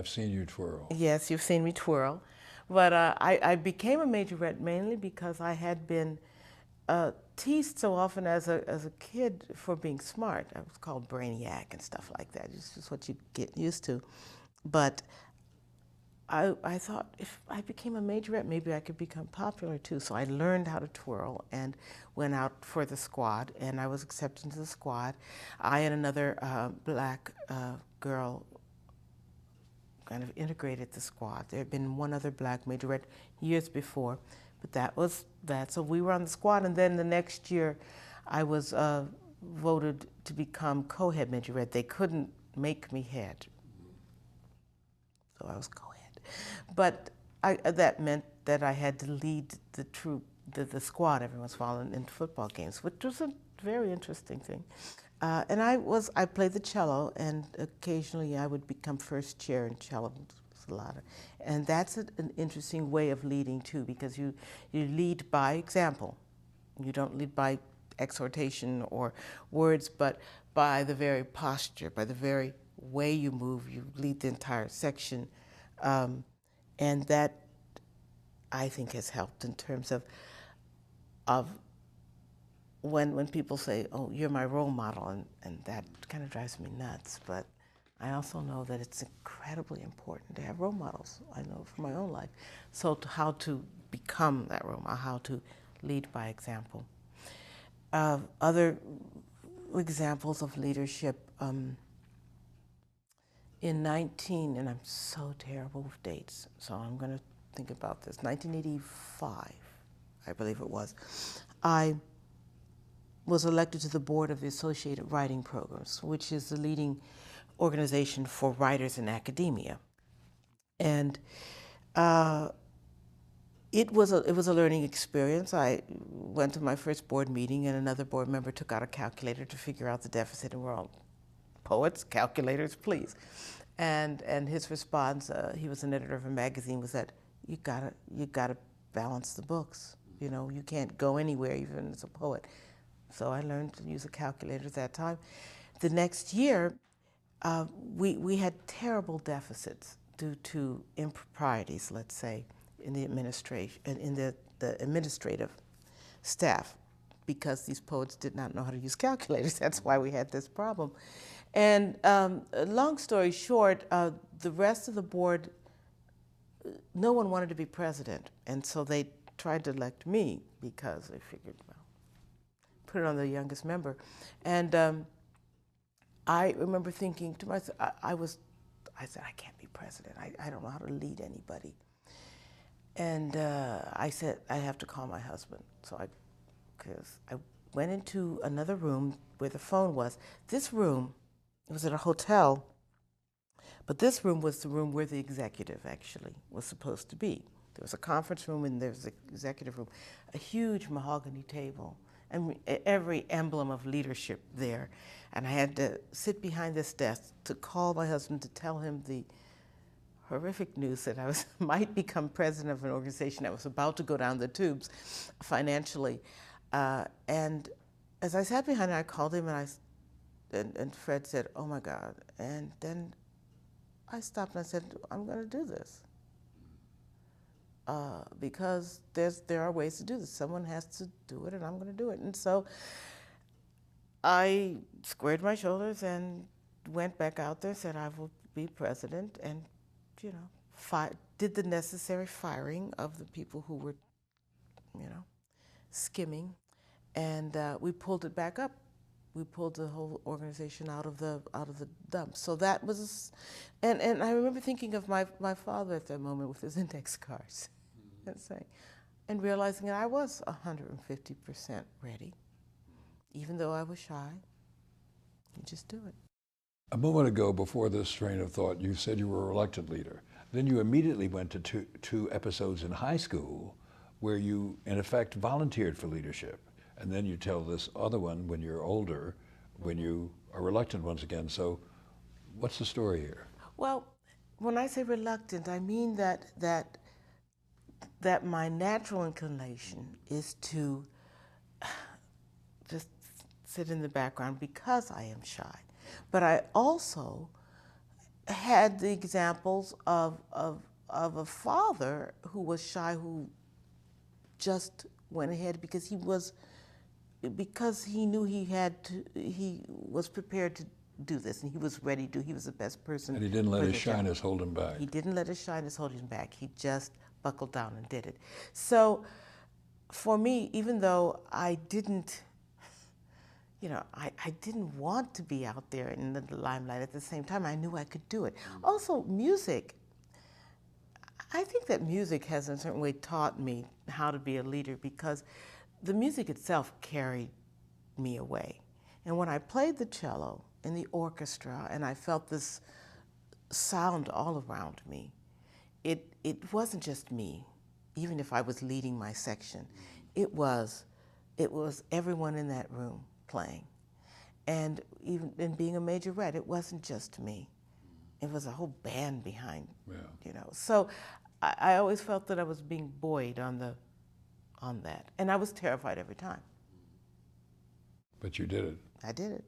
I've seen you twirl. Yes, you've seen me twirl. But I became a majorette mainly because I had been teased so often as a kid for being smart. I was called brainiac and stuff like that. It's just what you get used to. But I thought if I became a majorette, maybe I could become popular too. So I learned how to twirl and went out for the squad, and I was accepted into the squad. I and another black girl kind of integrated the squad. There had been one other black majorette years before, but that was that. So we were on the squad, and then the next year I was voted to become co-head majorette. They couldn't make me head, so I was co-head. But that meant that I had to lead the troop, the squad every once in a while in football games, which was a very interesting thing. And I played the cello, and occasionally I would become first chair in cello. And that's an interesting way of leading too, because you lead by example. You don't lead by exhortation or words, but by the very posture, by the very way you move. You lead the entire section. And that, I think, has helped in terms of when people say, oh, you're my role model, and that kind of drives me nuts. But I also know that it's incredibly important to have role models. I know from my own life. So how to become that role model, how to lead by example. Other examples of leadership, in 19, and I'm so terrible with dates, so I'm going to think about this, 1985, I believe it was, I was elected to the board of the Associated Writing Programs, which is the leading organization for writers in academia. And it was a learning experience. I went to my first board meeting, and another board member took out a calculator to figure out the deficit, and we're all poets, calculators, please. And his response, he was an editor of a magazine, was that you gotta balance the books. You know, you can't go anywhere even as a poet. So I learned to use a calculator at that time. The next year, we had terrible deficits due to improprieties, let's say, in the administration, in the administrative staff, because these poets did not know how to use calculators. That's why we had this problem. And long story short, the rest of the board, no one wanted to be president. And so they tried to elect me because they figured, well, put it on the youngest member. And I remember thinking to myself, I said, I can't be president. I don't know how to lead anybody. And I said, I have to call my husband. So because I went into another room where the phone was. This room, it was at a hotel, but this room was the room where the executive actually was supposed to be. There was a conference room and there was an executive room, a huge mahogany table, and every emblem of leadership there. And I had to sit behind this desk to call my husband to tell him the horrific news that I might become president of an organization that was about to go down the tubes financially. And as I sat behind him, I called him, and Fred said, oh my God. And then I stopped and I said, I'm going to do this. Because there are ways to do this. Someone has to do it, and I'm going to do it. And so I squared my shoulders and went back out there, said I will be president, and, you know, did the necessary firing of the people who were, you know, skimming. And we pulled it back up. We pulled the whole organization out of the dump. So that was, and I remember thinking of my father at that moment with his index cards, and saying, and realizing that I was 150% ready, even though I was shy. You just do it. A moment ago, before this train of thought, you said you were a reluctant leader. Then you immediately went to two episodes in high school where you, in effect, volunteered for leadership. And then you tell this other one when you're older, when you are reluctant once again. So what's the story here? Well, when I say reluctant, I mean that my natural inclination is to just sit in the background because I am shy. But I also had the examples of a father who was shy, who just went ahead because he knew he was prepared to do this, and he was ready to. He was the best person. And he didn't let for his the job. shyness hold him back. He didn't let his shyness hold him back. He just buckled down and did it. So, for me, even though I didn't, I didn't want to be out there in the limelight, at the same time, I knew I could do it. Also, music. I think that music has in a certain way taught me how to be a leader, because the music itself carried me away. And when I played the cello in the orchestra and I felt this sound all around me, it wasn't just me, even if I was leading my section. It was everyone in that room playing. And even in being a majorette, it wasn't just me. It was a whole band behind, So I always felt that I was being buoyed on that. And I was terrified every time. But you did it. I did it.